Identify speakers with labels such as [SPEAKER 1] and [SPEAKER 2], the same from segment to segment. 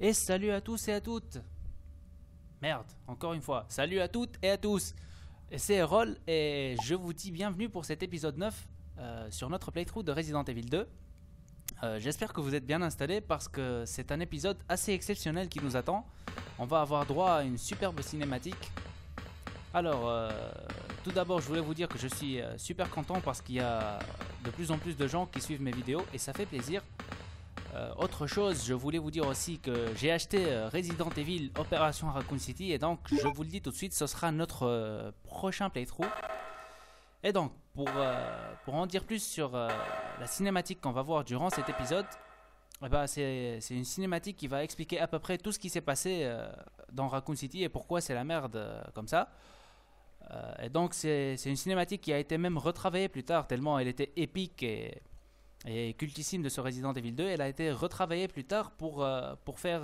[SPEAKER 1] Et salut à tous et à toutes. Merde, encore une fois. Salut à toutes et à tous. C'est Errol et je vous dis bienvenue pour cet épisode 9 sur notre playthrough de Resident Evil 2. J'espère que vous êtes bien installés parce que c'est un épisode assez exceptionnel qui nous attend. On va avoir droit à une superbe cinématique. Alors, tout d'abord, je voulais vous dire que je suis super content parce qu'il y a de plus en plus de gens qui suivent mes vidéos et ça fait plaisir. Autre chose, je voulais vous dire aussi que j'ai acheté Resident Evil Operation Raccoon City et donc je vous le dis tout de suite, ce sera notre prochain playthrough. Et donc, pour en dire plus sur la cinématique qu'on va voir durant cet épisode, eh ben, c'est une cinématique qui va expliquer à peu près tout ce qui s'est passé dans Raccoon City et pourquoi c'est la merde comme ça. Et donc c'est une cinématique qui a été même retravaillée plus tard tellement elle était épique et cultissime de ce Resident Evil 2. Elle a été retravaillée plus tard pour faire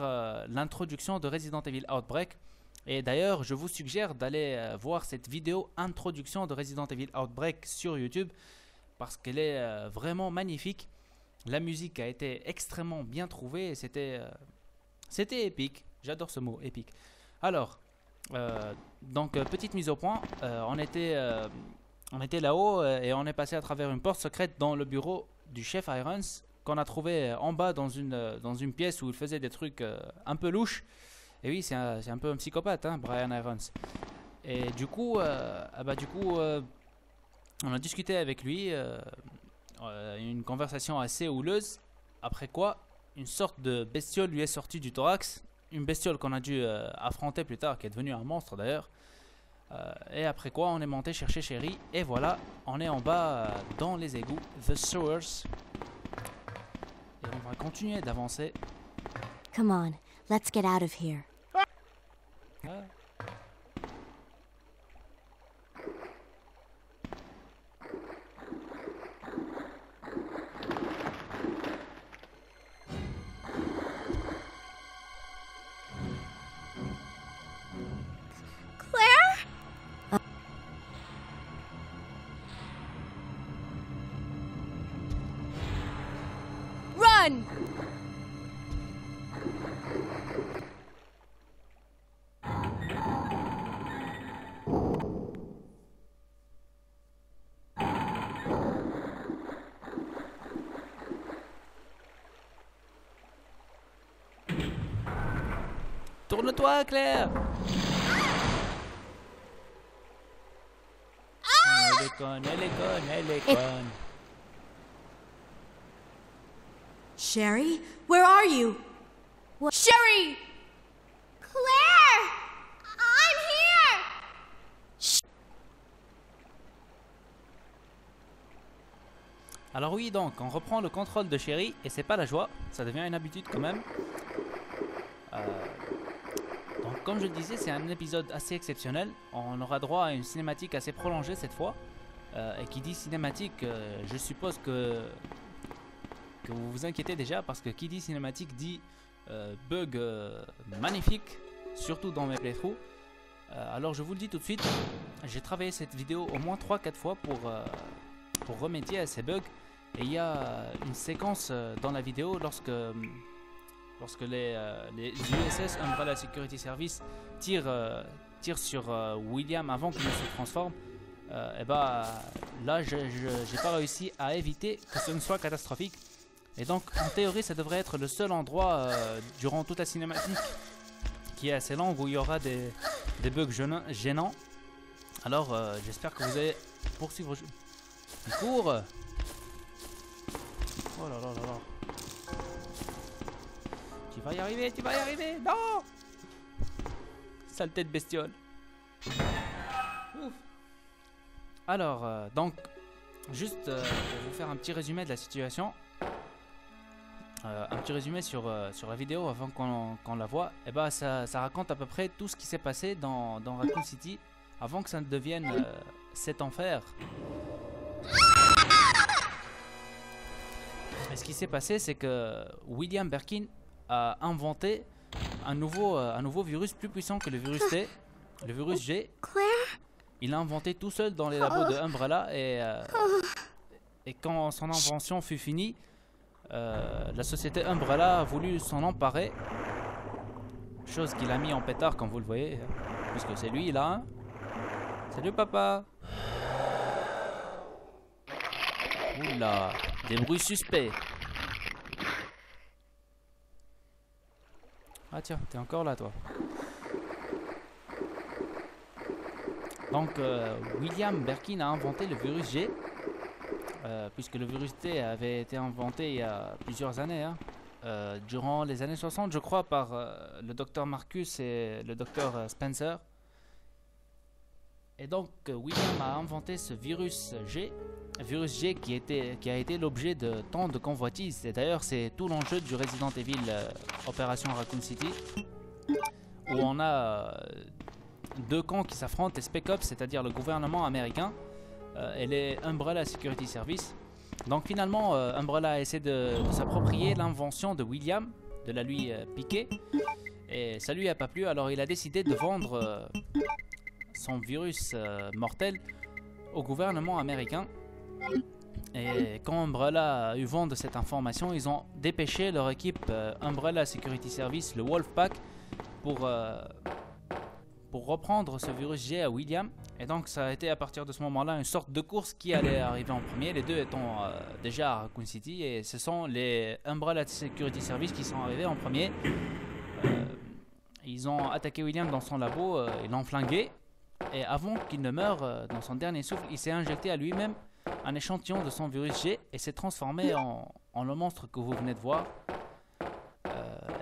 [SPEAKER 1] l'introduction de Resident Evil Outbreak. Et d'ailleurs, je vous suggère d'aller voir cette vidéo introduction de Resident Evil Outbreak sur YouTube parce qu'elle est vraiment magnifique. La musique a été extrêmement bien trouvée et c'était épique. J'adore ce mot, épique. Alors, donc petite mise au point, on était là-haut et on est passé à travers une porte secrète dans le bureau du chef Irons qu'on a trouvé en bas dans une pièce où il faisait des trucs un peu louches. Et oui, c'est un peu un psychopathe, hein, Brian Irons. Et du coup, on a discuté avec lui, une conversation assez houleuse. Après quoi, une sorte de bestiole lui est sortie du thorax. Une bestiole qu'on a dû affronter plus tard, qui est devenue un monstre d'ailleurs. Et après quoi, on est monté chercher Sherry. Et voilà, on est en bas dans les égouts, The Sewers. Et on va continuer d'avancer.
[SPEAKER 2] Come on, let's get out of here.
[SPEAKER 3] Run!
[SPEAKER 1] Tourne-toi, Claire! Elle est conne, elle est conne, elle est conne.
[SPEAKER 2] Sherry, where are you?
[SPEAKER 3] Sherry! Claire! I'm here!
[SPEAKER 1] Alors oui, donc, on reprend le contrôle de Sherry et c'est pas la joie, ça devient une habitude quand même. Donc comme je le disais, c'est un épisode assez exceptionnel. On aura droit à une cinématique assez prolongée cette fois. Et qui dit cinématique, je suppose que vous vous inquiétez déjà parce que qui dit cinématique dit bug magnifique, surtout dans mes playthroughs. Alors je vous le dis tout de suite, j'ai travaillé cette vidéo au moins 3-4 fois pour remédier à ces bugs. Et il y a une séquence dans la vidéo lorsque les USS Umbrella Security Service tirent sur William avant qu'il ne se transforme. Et bah là j'ai pas réussi à éviter que ce ne soit catastrophique. Et donc en théorie ça devrait être le seul endroit durant toute la cinématique qui est assez longue où il y aura des bugs gênants. Alors j'espère que vous allez poursuivre. Il court. Oh là là là là. Tu vas y arriver, tu vas y arriver. Non. Saleté de bestiole. Ouf. Alors donc juste pour vous faire un petit résumé de la situation. Un petit résumé sur la vidéo avant qu'on la voit. Et bah ça raconte à peu près tout ce qui s'est passé dans Raccoon City avant que ça ne devienne cet enfer. Et ce qui s'est passé, c'est que William Birkin a inventé un nouveau virus plus puissant que le virus T, le virus G.
[SPEAKER 2] Claire?
[SPEAKER 1] Il l'a inventé tout seul dans les labos de Umbrella et quand son invention fut finie, la société Umbrella a voulu s'en emparer chose qu'il a mis en pétard comme vous le voyez, puisque c'est lui là. Hein. Salut papa. Oula, des bruits suspects. Ah tiens, t'es encore là toi. Donc William Birkin a inventé le virus G, puisque le virus T avait été inventé il y a plusieurs années, hein, durant les années 60 je crois par le docteur Marcus et le docteur Spencer. Et donc William a inventé ce virus G qui a été l'objet de tant de convoitises. Et d'ailleurs c'est tout l'enjeu du Resident Evil Opération Raccoon City, où on a deux camps qui s'affrontent, les Spec Ops, c'est-à-dire le gouvernement américain, et les Umbrella Security Service. Donc finalement Umbrella a essayé de s'approprier l'invention de William, de la lui piquer, et ça lui a pas plu, alors il a décidé de vendre son virus mortel au gouvernement américain. Et quand Umbrella a eu vent de cette information, ils ont dépêché leur équipe Umbrella Security Service, le Wolfpack, pour reprendre ce virus G à William. Et donc ça a été à partir de ce moment-là une sorte de course qui allait arriver en premier, les deux étant déjà à Raccoon City, et ce sont les Umbrella Security Service qui sont arrivés en premier. Ils ont attaqué William dans son labo, ils l'ont flingué, et avant qu'il ne meure dans son dernier souffle, il s'est injecté à lui-même un échantillon de son virus G et s'est transformé en le monstre que vous venez de voir,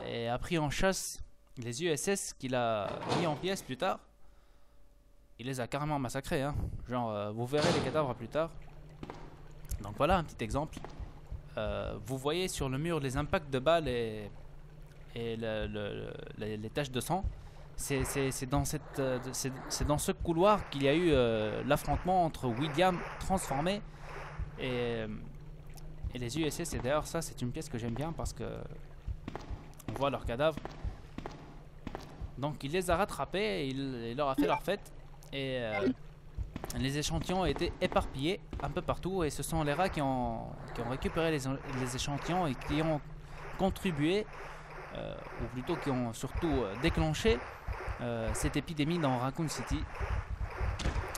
[SPEAKER 1] et a pris en chasse les USS qu'il a mis en pièces plus tard. Il les a carrément massacrés, hein. Genre vous verrez les cadavres plus tard. Donc voilà un petit exemple. Vous voyez sur le mur les impacts de balles et les taches de sang. C'est dans ce couloir qu'il y a eu l'affrontement entre William transformé et les USS. Et d'ailleurs ça c'est une pièce que j'aime bien parce que on voit leurs cadavres. Donc il les a rattrapés et il leur a fait leur fête. Et les échantillons ont été éparpillés un peu partout. Et ce sont les rats qui ont récupéré les échantillons et qui ont contribué, ou plutôt qui ont surtout déclenché cette épidémie dans Raccoon City.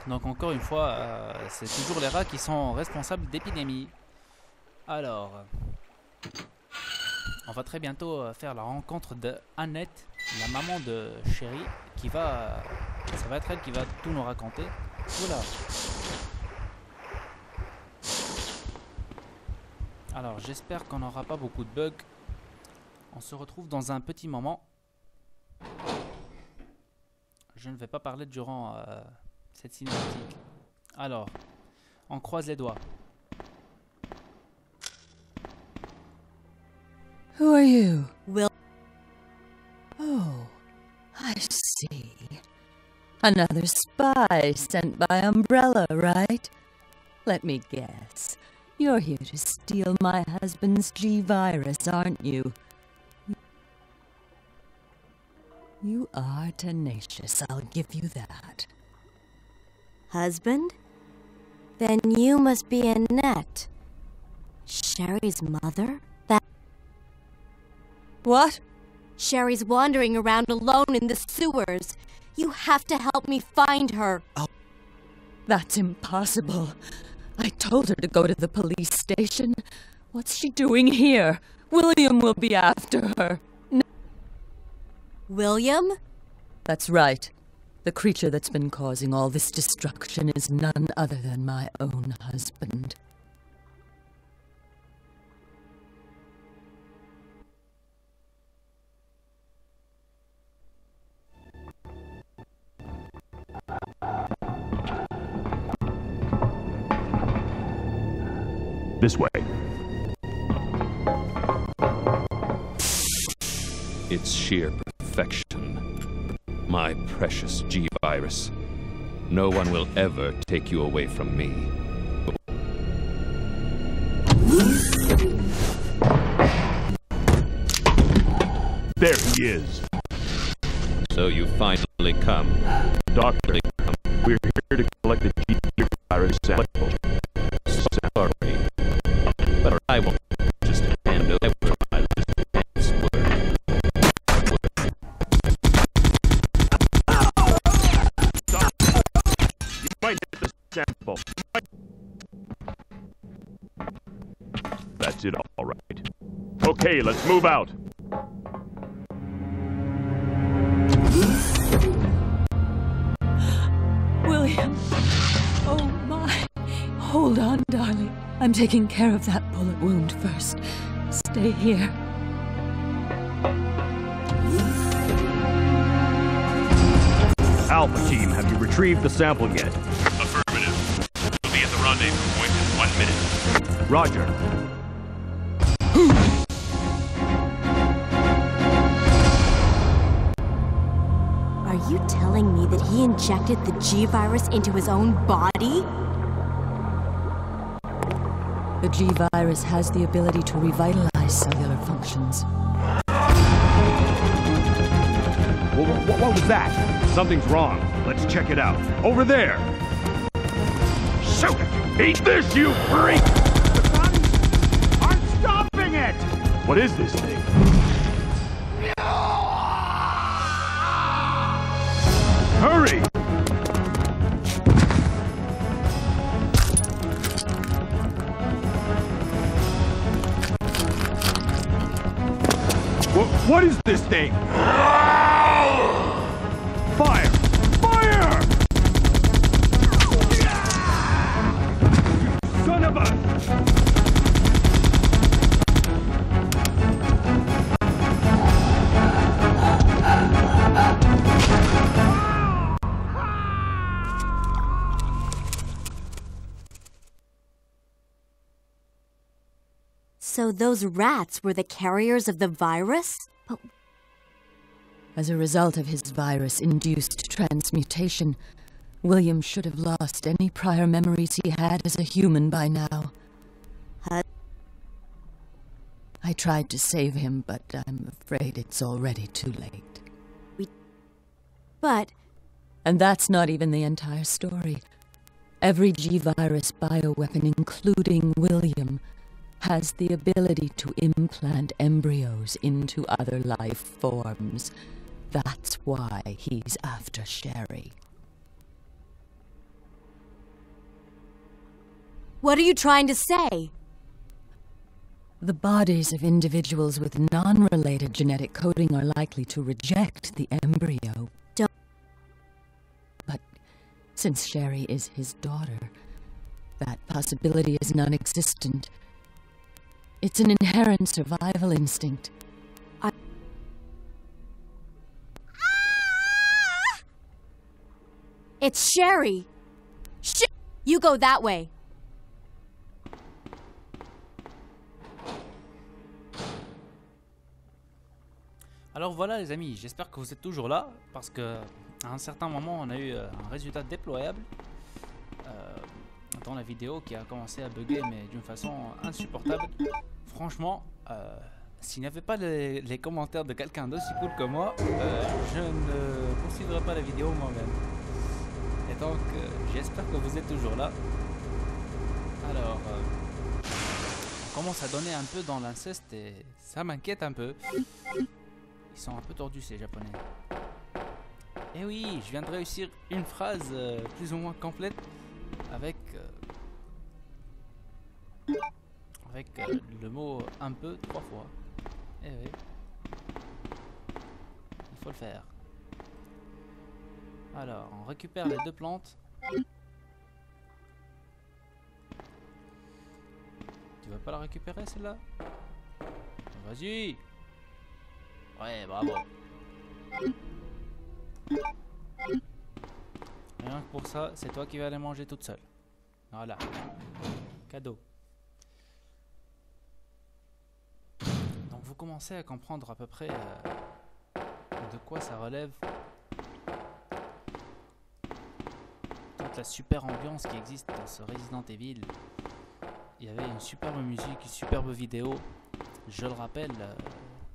[SPEAKER 1] Donc encore une fois, c'est toujours les rats qui sont responsables d'épidémies. Alors, on va très bientôt faire la rencontre de Annette, la maman de Sherry, ça va être elle qui va tout nous raconter. Voilà. Alors j'espère qu'on n'aura pas beaucoup de bugs. On se retrouve dans un petit moment. Je ne vais pas parler durant cette cinématique. Alors, on croise les doigts.
[SPEAKER 4] Who are you?
[SPEAKER 2] Will.
[SPEAKER 4] Oh, I see. Another spy sent by Umbrella, right? Let me guess. You're here to steal my husband's G-Virus, aren't you? You are tenacious, I'll give you that.
[SPEAKER 2] Husband? Then you must be Annette. Sherry's mother?
[SPEAKER 4] What?
[SPEAKER 2] Sherry's wandering around alone in the sewers. You have to help me find her.
[SPEAKER 4] Oh, that's impossible. I told her to go to the police station. What's she doing here? William will be after her. No.
[SPEAKER 2] William?
[SPEAKER 4] That's right. The creature that's been causing all this destruction is none other than my own husband.
[SPEAKER 5] This way. It's sheer perfection. My precious G-Virus. No one will ever take you away from me. There he is. So you finally come. Doctor, we're here to collect the G-Virus sample. Sorry. But I won't just hand over my last word.
[SPEAKER 6] it all right. Okay, let's move out.
[SPEAKER 4] William! Oh my! Hold on, darling. I'm taking care of that bullet wound first. Stay here.
[SPEAKER 6] Alpha team, have you retrieved the sample yet?
[SPEAKER 5] Affirmative. We'll be at the rendezvous point in 1 minute.
[SPEAKER 6] Roger.
[SPEAKER 2] Are you telling me that he injected the G-Virus into his own body?
[SPEAKER 4] The G-Virus has the ability to revitalize cellular functions.
[SPEAKER 6] What was that? Something's wrong. Let's check it out. Over there! Shoot it! Eat this, you freak! The guns aren't stopping it! What is this thing? Hurry! What is this thing? Fire! Fire! Son of a...
[SPEAKER 2] So those rats were the carriers of the virus? But
[SPEAKER 4] As a result of his virus-induced transmutation, William should have lost any prior memories he had as a human by now. I tried to save him, but I'm afraid it's already too late.
[SPEAKER 2] But
[SPEAKER 4] And that's not even the entire story. Every G-Virus bioweapon, including William, has the ability to implant embryos into other life forms. That's why he's after Sherry.
[SPEAKER 2] what are you trying to say?
[SPEAKER 4] The bodies of individuals with non-related genetic coding are likely to reject the embryo.
[SPEAKER 2] Don't-
[SPEAKER 4] But since Sherry is his daughter, that possibility is non-existent. It's an inherent survival instinct.
[SPEAKER 2] It's Sherry! You go that way.
[SPEAKER 1] Alors voilà les amis, j'espère que vous êtes toujours là parce que à un certain moment on a eu un résultat déployable dans la vidéo qui a commencé à bugger mais d'une façon insupportable. Franchement, s'il n'y avait pas les commentaires de quelqu'un d'aussi cool que moi, je ne poursuivrai pas la vidéo moi-même. Et donc j'espère que vous êtes toujours là. Alors on commence à donner un peu dans l'inceste et ça m'inquiète un peu. Ils sont un peu tordus ces japonais. Et oui, je viens de réussir une phrase plus ou moins complète avec le mot un peu 3 fois. Et oui, il faut le faire. Alors, on récupère les 2 plantes. Tu vas pas la récupérer celle-là? Vas-y! Ouais, bravo. Rien que pour ça, c'est toi qui vas les manger toute seule. Voilà. Cadeau. Donc vous commencez à comprendre à peu près de quoi ça relève. Toute la super ambiance qui existe dans ce Resident Evil. Il y avait une superbe musique, une superbe vidéo. Je le rappelle...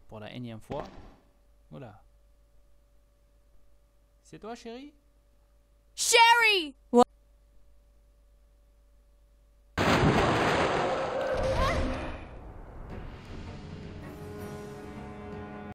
[SPEAKER 1] pour la énième fois. Voilà. C'est toi, chérie?
[SPEAKER 2] Sherry!
[SPEAKER 4] What?